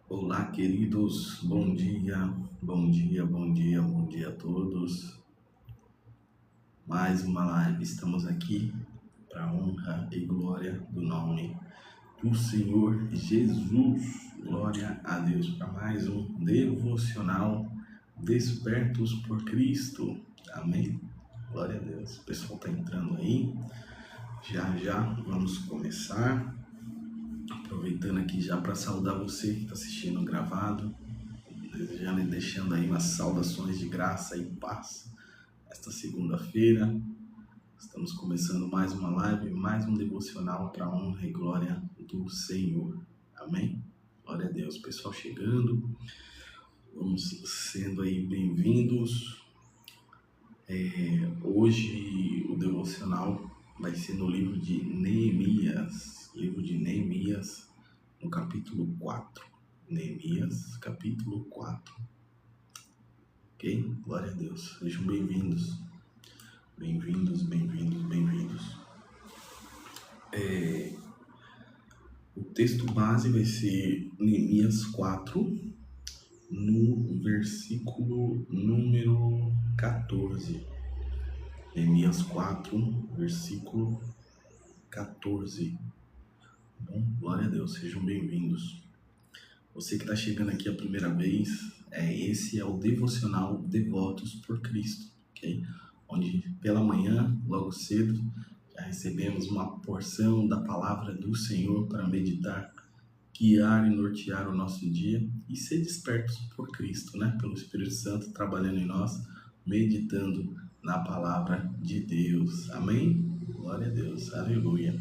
Olá, queridos, bom dia, bom dia, bom dia, bom dia a todos. Mais uma live, estamos aqui para a honra e glória do nome do Senhor Jesus. Glória a Deus, para mais um devocional Despertos por Cristo. Amém? Glória a Deus. O pessoal está entrando aí, já já vamos começar. Aproveitando aqui já para saudar você que está assistindo gravado, desejando e deixando aí umas saudações de graça e paz. Esta segunda-feira, estamos começando mais uma live, mais um devocional para a honra e glória do Senhor. Amém? Glória a Deus. Pessoal chegando, vamos sendo aí bem-vindos. Hoje o devocional vai ser no livro de Neemias, no capítulo 4. Neemias, capítulo 4. Ok? Glória a Deus. Sejam bem-vindos. Bem-vindos, bem-vindos, bem-vindos. O texto base vai ser Neemias 4, no versículo número 14. Neemias 4, versículo 14. Bom, glória a Deus, sejam bem-vindos. Você que está chegando aqui a primeira vez, esse é o devocional Devotos por Cristo, ok? Onde pela manhã, logo cedo, já recebemos uma porção da palavra do Senhor para meditar, guiar e nortear o nosso dia e ser despertos por Cristo, né? Pelo Espírito Santo trabalhando em nós, meditando na palavra de Deus. Amém? Glória a Deus, aleluia.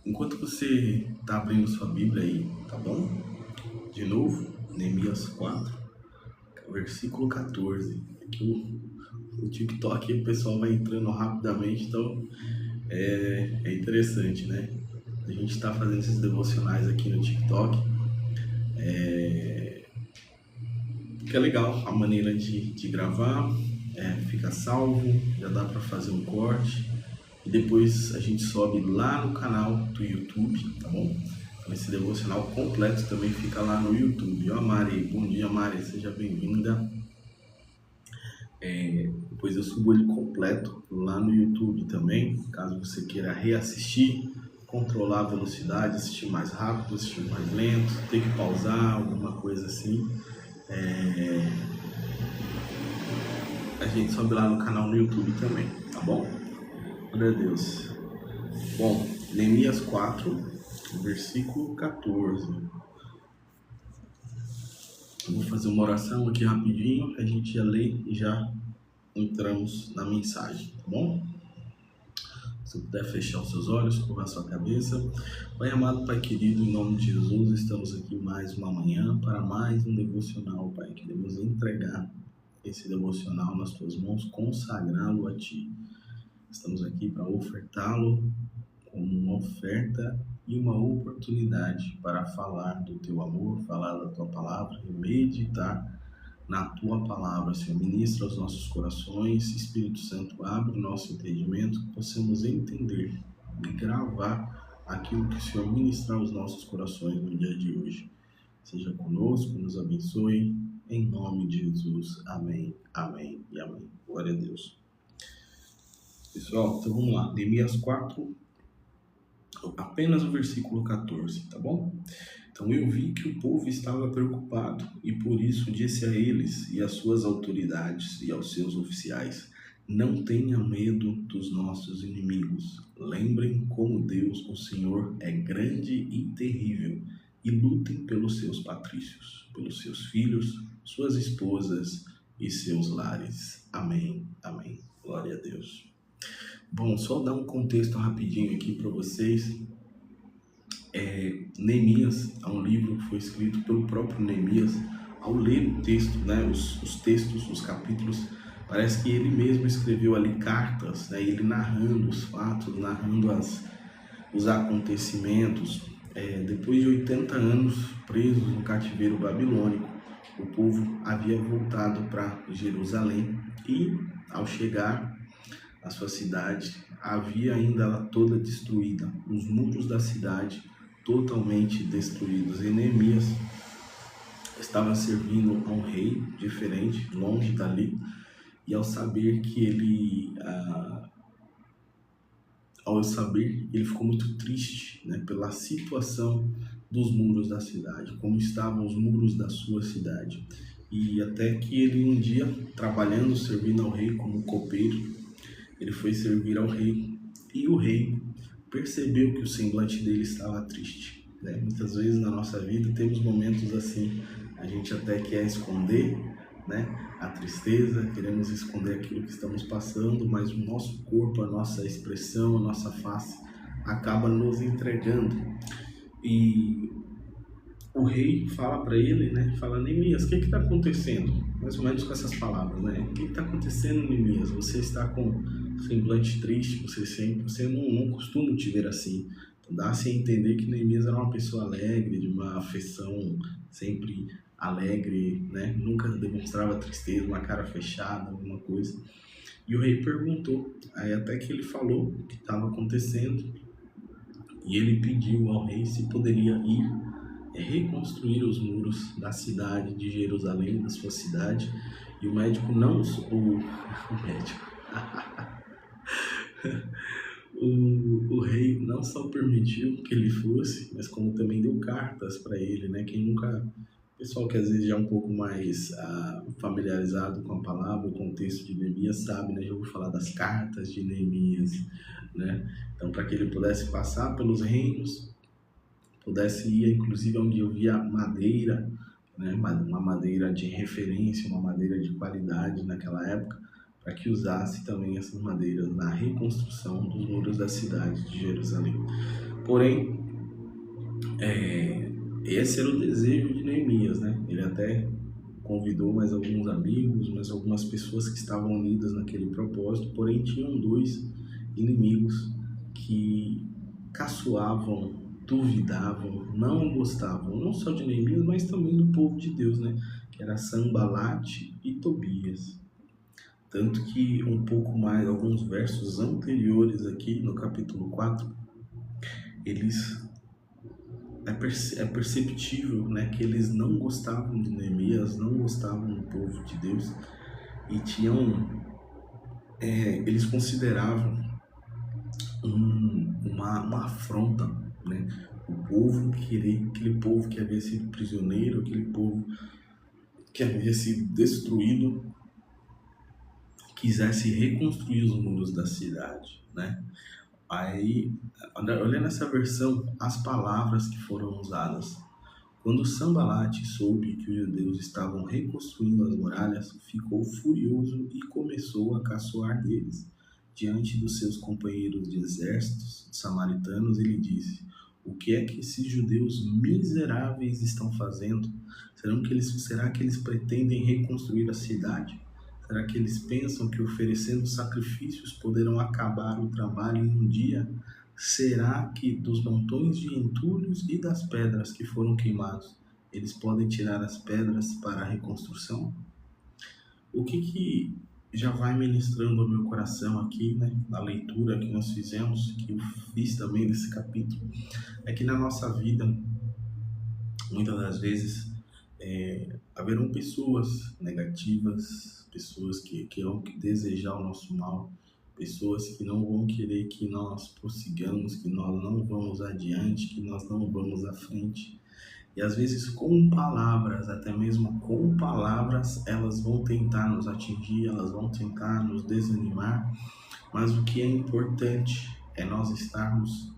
Enquanto você está abrindo sua Bíblia aí, tá bom? De novo, Neemias 4, versículo 14. Aqui o TikTok, o pessoal vai entrando rapidamente, então é interessante, né? A gente está fazendo esses devocionais aqui no TikTok. Fica legal a maneira de gravar, fica salvo, já dá para fazer um corte. E depois a gente sobe lá no canal do YouTube, tá bom? Então esse devocional completo também fica lá no YouTube. Ó, Mari, bom dia, Mari, seja bem-vinda. Depois eu subo ele completo lá no YouTube também, caso você queira reassistir, controlar a velocidade, assistir mais rápido, assistir mais lento, ter que pausar, alguma coisa assim. A gente sobe lá no canal no YouTube também, tá bom? Glória a Deus. Bom, Neemias 4, versículo 14. Eu vou fazer uma oração aqui rapidinho, a gente já lê e já entramos na mensagem, tá bom? Se puder fechar os seus olhos, curvar a sua cabeça. Pai amado, Pai querido, em nome de Jesus, estamos aqui mais uma manhã para mais um devocional, Pai. Queremos entregar esse devocional nas tuas mãos, consagrá-lo a Ti. Estamos aqui para ofertá-lo como uma oferta e uma oportunidade para falar do Teu amor, falar da Tua palavra e meditar na Tua palavra. Senhor, ministra aos nossos corações, Espírito Santo, abre o nosso entendimento, que possamos entender e gravar aquilo que o Senhor ministrar aos nossos corações no dia de hoje. Seja conosco, nos abençoe, em nome de Jesus. Amém, amém e amém. Glória a Deus. Pessoal, então vamos lá. Neemias 4, apenas o versículo 14, tá bom? Então eu vi que o povo estava preocupado e por isso disse a eles e às suas autoridades e aos seus oficiais: não tenham medo dos nossos inimigos. Lembrem como Deus, o Senhor, é grande e terrível, e lutem pelos seus patrícios, pelos seus filhos, suas esposas e seus lares. Amém, amém. Glória a Deus. Bom, só dar um contexto rapidinho aqui para vocês. Neemias é um livro que foi escrito pelo próprio Neemias. Ao ler o texto, né, os textos, os capítulos, parece que ele mesmo escreveu ali cartas, né, ele narrando os fatos, narrando os acontecimentos. Depois de 80 anos presos no cativeiro babilônico, o povo havia voltado para Jerusalém e, ao chegar à sua cidade, havia ainda ela toda destruída. Os muros da cidade totalmente destruídos. E Neemias estava servindo a um rei diferente, longe dali, e ao saber, ele ficou muito triste, né, pela situação dos muros da cidade, como estavam os muros da sua cidade. E até que ele um dia, trabalhando, servindo ao rei como copeiro, ele foi servir ao rei, e o rei percebeu que o semblante dele estava triste, né? Muitas vezes na nossa vida temos momentos assim, a gente até quer esconder, né, a tristeza, queremos esconder aquilo que estamos passando, mas o nosso corpo, a nossa expressão, a nossa face acaba nos entregando. E o rei fala para ele, né, fala: Neemias, o que está acontecendo? Mais ou menos com essas palavras, né? O que está acontecendo, Neemias? Você está com semblante triste, você não costuma te ver assim. Então, dá-se a entender que Neemias era uma pessoa alegre, de uma afeição sempre alegre, né? Nunca demonstrava tristeza, uma cara fechada, alguma coisa. E o rei perguntou, aí até que ele falou o que estava acontecendo, e ele pediu ao rei se poderia ir reconstruir os muros da cidade de Jerusalém, da sua cidade. E o médico não... O médico... o rei não só permitiu que ele fosse, mas como também deu cartas para ele, né? Quem nunca... Pessoal que às vezes já é um pouco mais familiarizado com a palavra, o contexto de Neemias, sabe, né? Já ouviu falar das cartas de Neemias, né? Então, para que ele pudesse passar pelos reinos, pudesse ir, inclusive, onde eu via madeira, né? Uma madeira de referência, uma madeira de qualidade naquela época, para que usasse também essas madeiras na reconstrução dos muros da cidade de Jerusalém. Porém, esse era o desejo de Neemias, né? Ele até convidou mais alguns amigos, mais algumas pessoas que estavam unidas naquele propósito, porém tinham dois inimigos que caçoavam, duvidavam, não gostavam, não só de Neemias, mas também do povo de Deus, né? Que era Sanbalate e Tobias. Tanto que um pouco mais, alguns versos anteriores aqui, no capítulo 4, é perceptível, né, que eles não gostavam de Neemias, não gostavam do povo de Deus, e eles consideravam uma afronta, né? Aquele povo que havia sido prisioneiro, aquele povo que havia sido destruído, quisesse reconstruir os muros da cidade, né? Aí, olha nessa versão as palavras que foram usadas. Quando Sanbalate soube que os judeus estavam reconstruindo as muralhas, ficou furioso e começou a caçoar deles. Diante dos seus companheiros de exércitos samaritanos, ele disse: o que é que esses judeus miseráveis estão fazendo? Será que eles pretendem reconstruir a cidade? Será que eles pensam que oferecendo sacrifícios poderão acabar o trabalho em um dia? Será que dos montões de entulhos e das pedras que foram queimados, eles podem tirar as pedras para a reconstrução? O que já vai ministrando ao meu coração aqui, né, na leitura que nós fizemos, que eu fiz também nesse capítulo, é que na nossa vida, muitas das vezes, haverão pessoas negativas, pessoas que vão desejar o nosso mal, pessoas que não vão querer que nós prossigamos, que nós não vamos adiante, que nós não vamos à frente. E às vezes com palavras, até mesmo com palavras, elas vão tentar nos atingir, elas vão tentar nos desanimar, mas o que é importante é nós estarmos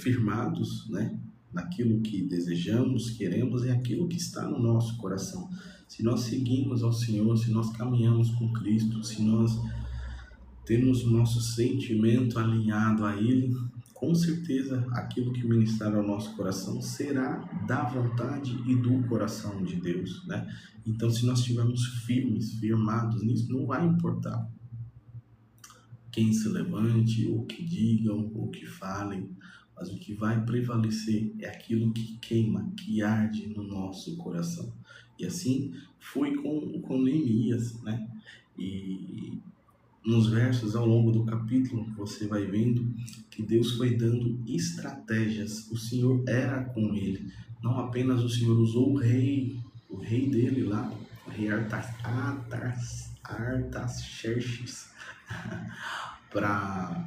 firmados, né, naquilo que desejamos, queremos e aquilo que está no nosso coração. Se nós seguimos ao Senhor, se nós caminhamos com Cristo, se nós temos o nosso sentimento alinhado a Ele, com certeza aquilo que ministrar ao nosso coração será da vontade e do coração de Deus, né? Então, se nós estivermos firmados nisso, não vai importar quem se levante, ou que digam, ou que falem, mas o que vai prevalecer é aquilo que queima, que arde no nosso coração. E assim foi com Neemias, né? E nos versos ao longo do capítulo, você vai vendo que Deus foi dando estratégias. O Senhor era com ele. Não apenas o Senhor usou o rei dele lá, o rei Artaxerxes, para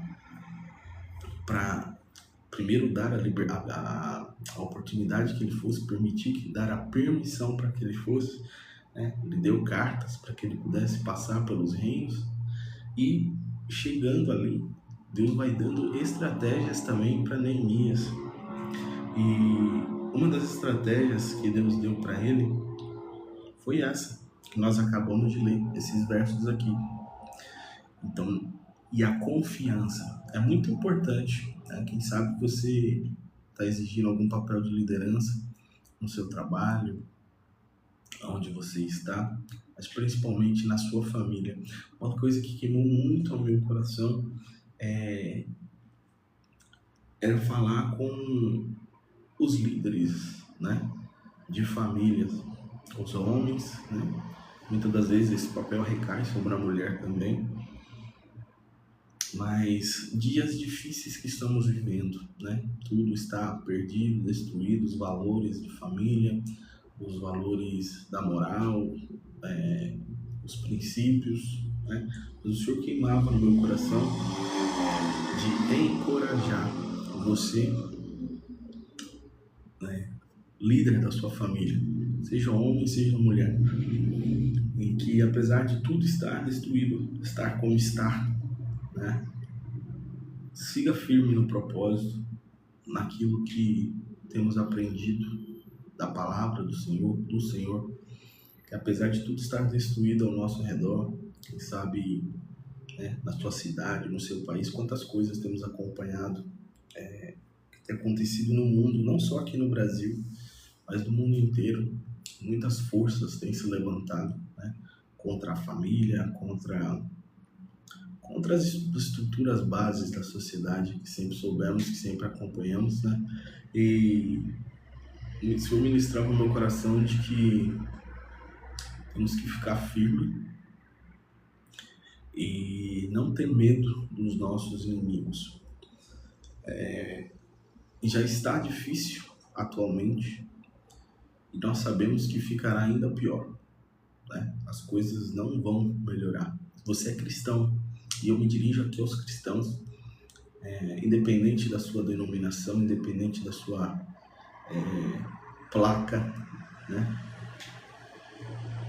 primeiro dar a oportunidade que ele fosse, dar a permissão para que ele fosse, né? Ele deu cartas para que ele pudesse passar pelos reinos e chegando ali, Deus vai dando estratégias também para Neemias. E uma das estratégias que Deus deu para ele foi essa, que nós acabamos de ler, esses versos aqui. Então, e a confiança é muito importante, né? Quem sabe você está exigindo algum papel de liderança no seu trabalho, onde você está, mas principalmente na sua família. Uma coisa que queimou muito ao meu coração era falar com os líderes, né, de famílias, os homens, né? Muitas das vezes esse papel recai sobre a mulher também. Mas dias difíceis que estamos vivendo, né? Tudo está perdido, destruído, os valores de família, os valores da moral, os princípios, né? Mas o Senhor queimava no meu coração de encorajar você, né, líder da sua família, seja homem, seja mulher, em que apesar de tudo estar destruído, estar como está, né, siga firme no propósito, naquilo que temos aprendido da palavra do Senhor, que apesar de tudo estar destruído ao nosso redor, quem sabe, né, na sua cidade, no seu país, quantas coisas temos acompanhado, que tem acontecido no mundo, não só aqui no Brasil, mas no mundo inteiro. Muitas forças têm se levantado, né, contra a família, contra as estruturas bases da sociedade que sempre soubemos, que sempre acompanhamos, né? E o Senhor ministrava no meu coração de que temos que ficar firme e não ter medo dos nossos inimigos. Já está difícil atualmente e nós sabemos que ficará ainda pior, né? As coisas não vão melhorar. Você é cristão, e eu me dirijo aqui aos cristãos, independente da sua denominação, independente da sua placa, né?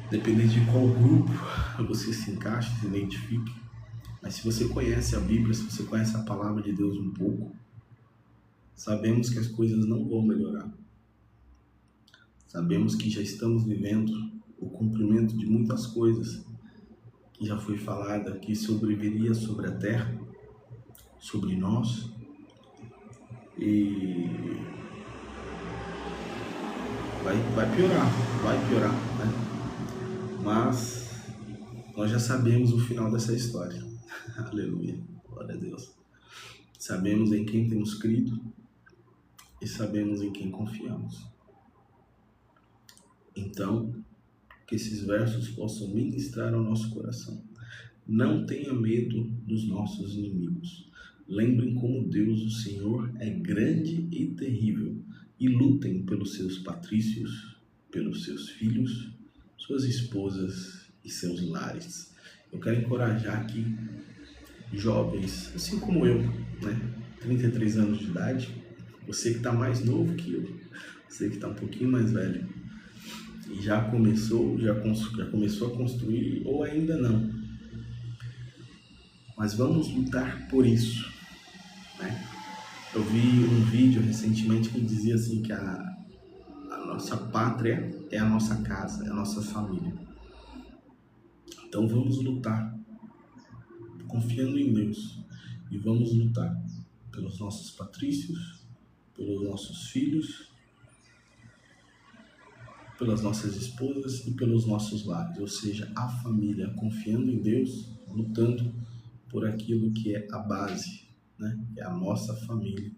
Independente de qual grupo você se encaixe, se identifique, mas se você conhece a Bíblia, se você conhece a palavra de Deus um pouco, sabemos que as coisas não vão melhorar. Sabemos que já estamos vivendo o cumprimento de muitas coisas que já foi falada, que sobreviria sobre a terra, sobre nós, e vai piorar, né? Mas nós já sabemos o final dessa história. Aleluia, glória a Deus. Sabemos em quem temos crido e sabemos em quem confiamos. Então, que esses versos possam ministrar ao nosso coração. Não tenha medo dos nossos inimigos. Lembrem como Deus, o Senhor, é grande e terrível, e lutem pelos seus patrícios, pelos seus filhos, suas esposas e seus lares. Eu quero encorajar aqui jovens, assim como eu, né? 33 anos de idade, você que está mais novo que eu, você que está um pouquinho mais velho, e já começou a construir, ou ainda não. Mas vamos lutar por isso, né? Eu vi um vídeo recentemente que dizia assim que a nossa pátria é a nossa casa, é a nossa família. Então vamos lutar, confiando em Deus, e vamos lutar pelos nossos patrícios, pelos nossos filhos, pelas nossas esposas e pelos nossos lares, ou seja, a família, confiando em Deus, lutando por aquilo que é a base, né? É a nossa família.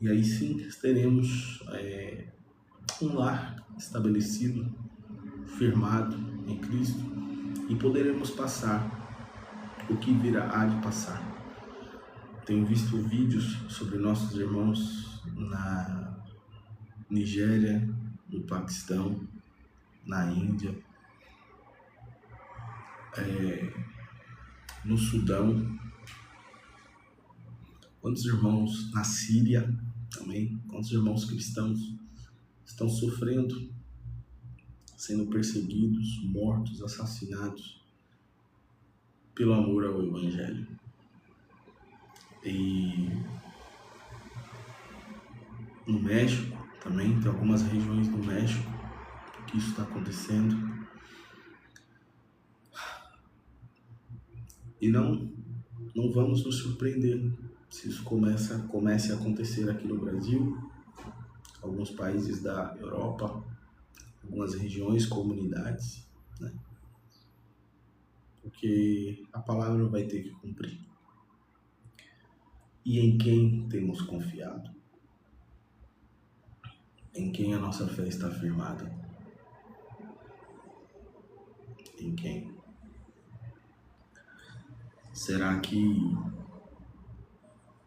E aí sim teremos um lar estabelecido, firmado em Cristo, e poderemos passar o que há de passar. Tenho visto vídeos sobre nossos irmãos na Nigéria, no Paquistão, na Índia, no Sudão, quantos irmãos na Síria também, quantos irmãos cristãos estão sofrendo, sendo perseguidos, mortos, assassinados pelo amor ao Evangelho. E no México também, tem algumas regiões do México que isso está acontecendo. E não vamos nos surpreender se isso comece a acontecer aqui no Brasil, alguns países da Europa, algumas regiões, comunidades, né? Porque a palavra vai ter que cumprir. E em quem temos confiado? Em quem a nossa fé está firmada? Em quem? Será que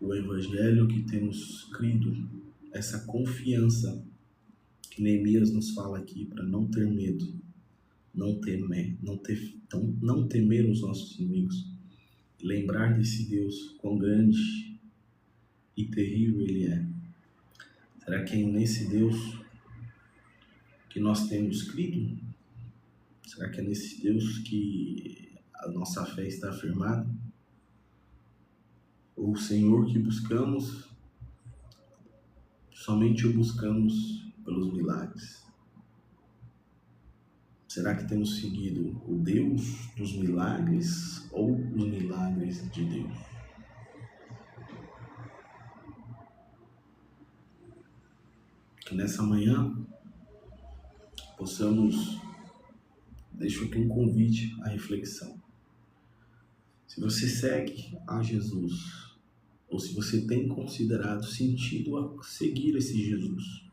o Evangelho que temos crido, essa confiança que Neemias nos fala aqui para não ter medo, não temer os nossos inimigos, lembrar desse Deus, quão grande e terrível Ele é. Será que é nesse Deus que nós temos crido? Será que é nesse Deus que a nossa fé está firmada? Ou o Senhor que buscamos, somente o buscamos pelos milagres? Será que temos seguido o Deus dos milagres ou os milagres de Deus? Que nessa manhã possamos, deixo aqui um convite à reflexão. Se você segue a Jesus, ou se você tem considerado sentido a seguir esse Jesus,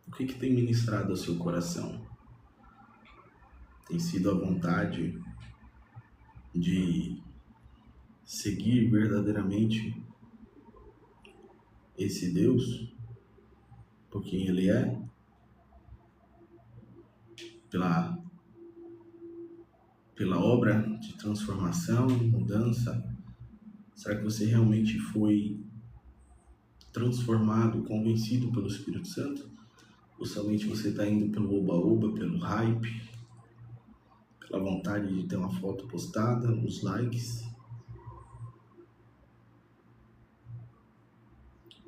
o que tem ministrado ao seu coração? Tem sido a vontade de seguir verdadeiramente esse Deus, por quem Ele é, pela obra de transformação, mudança? Será que você realmente foi transformado, convencido pelo Espírito Santo? Ou somente você está indo pelo oba-oba, pelo hype, pela vontade de ter uma foto postada, os likes?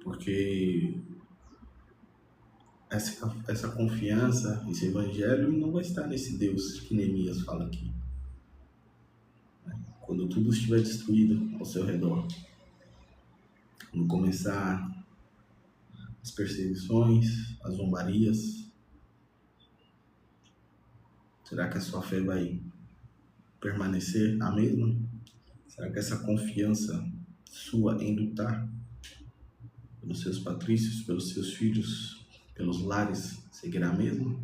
Porque essa confiança, esse evangelho não vai estar nesse Deus que Neemias fala aqui. Quando tudo estiver destruído ao seu redor, quando começar as perseguições, as zombarias, será que a sua fé vai permanecer a mesma? Será que essa confiança sua em lutar pelos seus patrícios, pelos seus filhos, pelos lares, seguirá a mesma?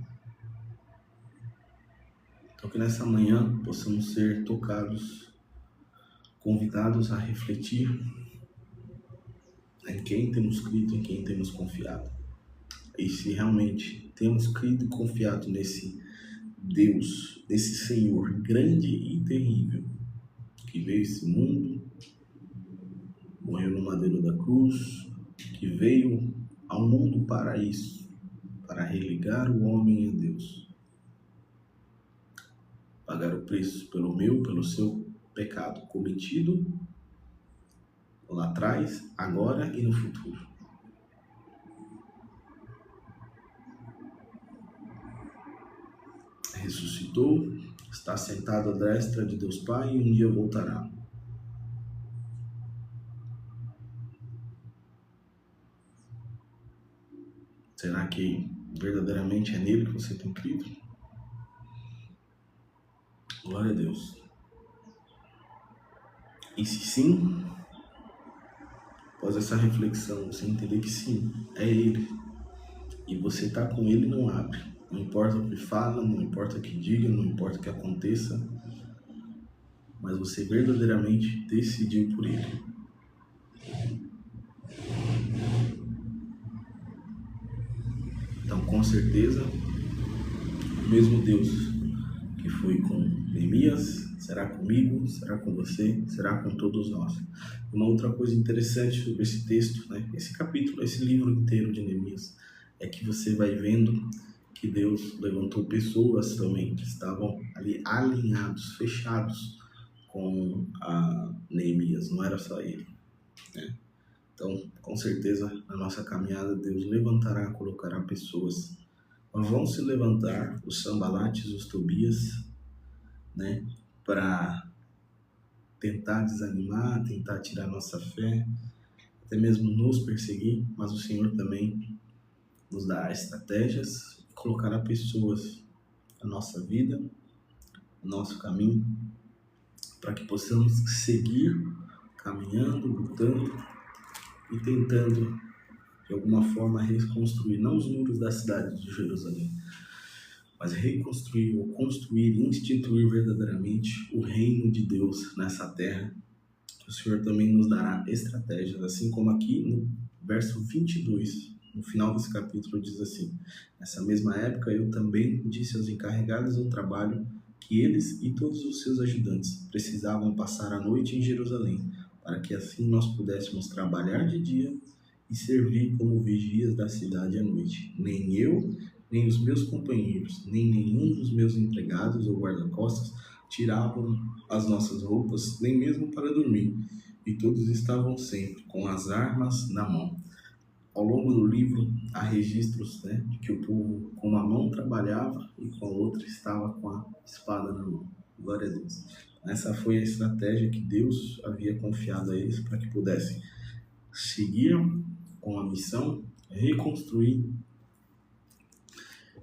Então que nessa manhã possamos ser tocados, convidados a refletir em quem temos crido, em quem temos confiado. E se realmente temos crido e confiado nesse Deus, nesse Senhor grande e terrível, que veio a esse mundo, morreu no madeiro da cruz, que veio ao mundo para isso, para religar o homem a Deus, pagar o preço pelo seu pecado cometido lá atrás, agora e no futuro. Ressuscitou, está sentado à destra de Deus Pai e um dia voltará. Será que verdadeiramente é nele que você tem crido? Glória a Deus. E se sim, após essa reflexão, você entender que sim, é Ele, e você está com Ele, não abre. Não importa o que fala, não importa o que diga, não importa o que aconteça, mas você verdadeiramente decidiu por ele. Então, com certeza, o mesmo Deus que foi com Neemias será comigo, será com você, será com todos nós. Uma outra coisa interessante sobre esse texto, né? Esse capítulo, esse livro inteiro de Neemias, é que você vai vendo que Deus levantou pessoas também que estavam ali alinhados, fechados com a Neemias, não era só ele, né? Então, com certeza, na nossa caminhada, Deus levantará, colocará pessoas. Vão se levantar os Sanbalates, os Tobias, né, para tentar desanimar, tentar tirar nossa fé, até mesmo nos perseguir, mas o Senhor também nos dará estratégias, colocará pessoas na nossa vida, no nosso caminho, para que possamos seguir caminhando, lutando e tentando, de alguma forma, reconstruir, não os muros da cidade de Jerusalém, mas reconstruir ou construir, instituir verdadeiramente o reino de Deus nessa terra. O Senhor também nos dará estratégias, assim como aqui no verso 22, no final desse capítulo, diz assim: nessa mesma época eu também disse aos encarregados do trabalho que eles e todos os seus ajudantes precisavam passar a noite em Jerusalém, para que assim nós pudéssemos trabalhar de dia e servir como vigias da cidade à noite. Nem eu, nem os meus companheiros, nem nenhum dos meus empregados ou guarda-costas tiravam as nossas roupas, nem mesmo para dormir, e todos estavam sempre com as armas na mão. Ao longo do livro, há registros, né, de que o povo com uma mão trabalhava e com a outra estava com a espada na mão. Glória a Deus. Essa foi a estratégia que Deus havia confiado a eles para que pudessem seguir com a missão, reconstruir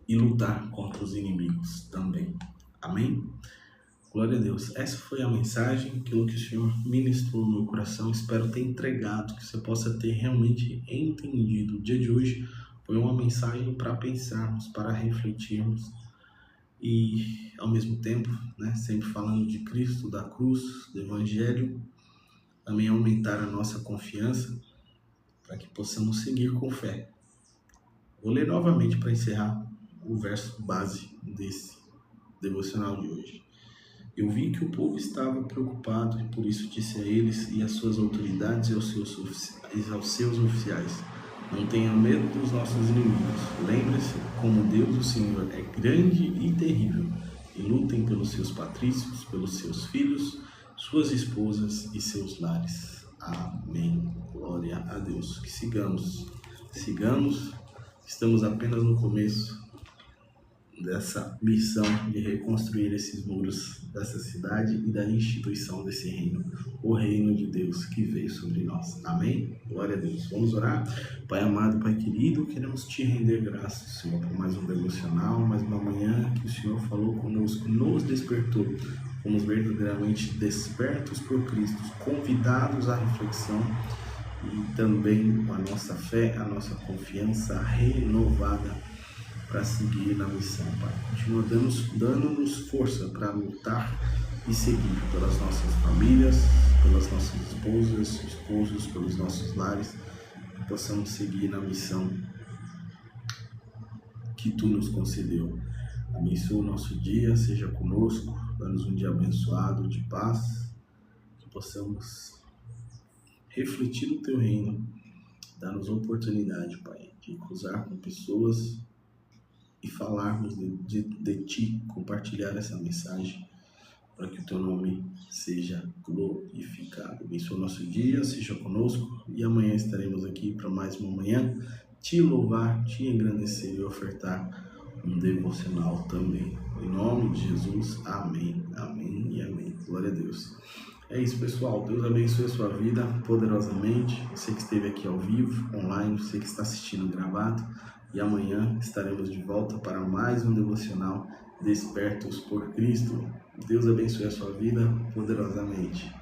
e lutar contra os inimigos também. Amém? Glória a Deus. Essa foi a mensagem, aquilo que o Senhor ministrou no meu coração. Espero ter entregado, que você possa ter realmente entendido. O dia de hoje foi uma mensagem para pensarmos, para refletirmos e, ao mesmo tempo, né, sempre falando de Cristo, da cruz, do Evangelho, também aumentar a nossa confiança para que possamos seguir com fé. Vou ler novamente para encerrar o verso base desse devocional de hoje. Eu vi que o povo estava preocupado e por isso disse a eles e às suas autoridades e aos seus oficiais: não tenham medo dos nossos inimigos. Lembre-se como Deus, o Senhor, é grande e terrível, e lutem pelos seus patrícios, pelos seus filhos, suas esposas e seus lares. Amém. Glória a Deus. Que sigamos. Estamos apenas no começo dessa missão de reconstruir esses muros dessa cidade e da instituição desse reino, o reino de Deus que veio sobre nós. Amém? Glória a Deus. Vamos orar? Pai amado, Pai querido, queremos te render graças, Senhor, por mais um devocional, mais uma manhã que o Senhor falou conosco, nos despertou. Fomos verdadeiramente despertos por Cristo, convidados à reflexão e também a nossa fé, a nossa confiança renovada para seguir na missão, Pai. Continua dando-nos força para lutar e seguir pelas nossas famílias, pelas nossas esposos, pelos nossos lares, que possamos seguir na missão que Tu nos concedeu. Abençoa o nosso dia, seja conosco, dá-nos um dia abençoado, de paz, que possamos refletir o Teu reino, dá-nos oportunidade, Pai, de cruzar com pessoas e falarmos de Ti, compartilhar essa mensagem para que o Teu nome seja glorificado. Abençoa o nosso dia, seja conosco e amanhã estaremos aqui para mais uma manhã Te louvar, Te engrandecer e ofertar um devocional também. Em nome de Jesus, amém, amém e amém. Glória a Deus. É isso, pessoal. Deus abençoe a sua vida poderosamente. Você que esteve aqui ao vivo, online, você que está assistindo gravado. E amanhã estaremos de volta para mais um devocional Despertos por Cristo. Deus abençoe a sua vida poderosamente.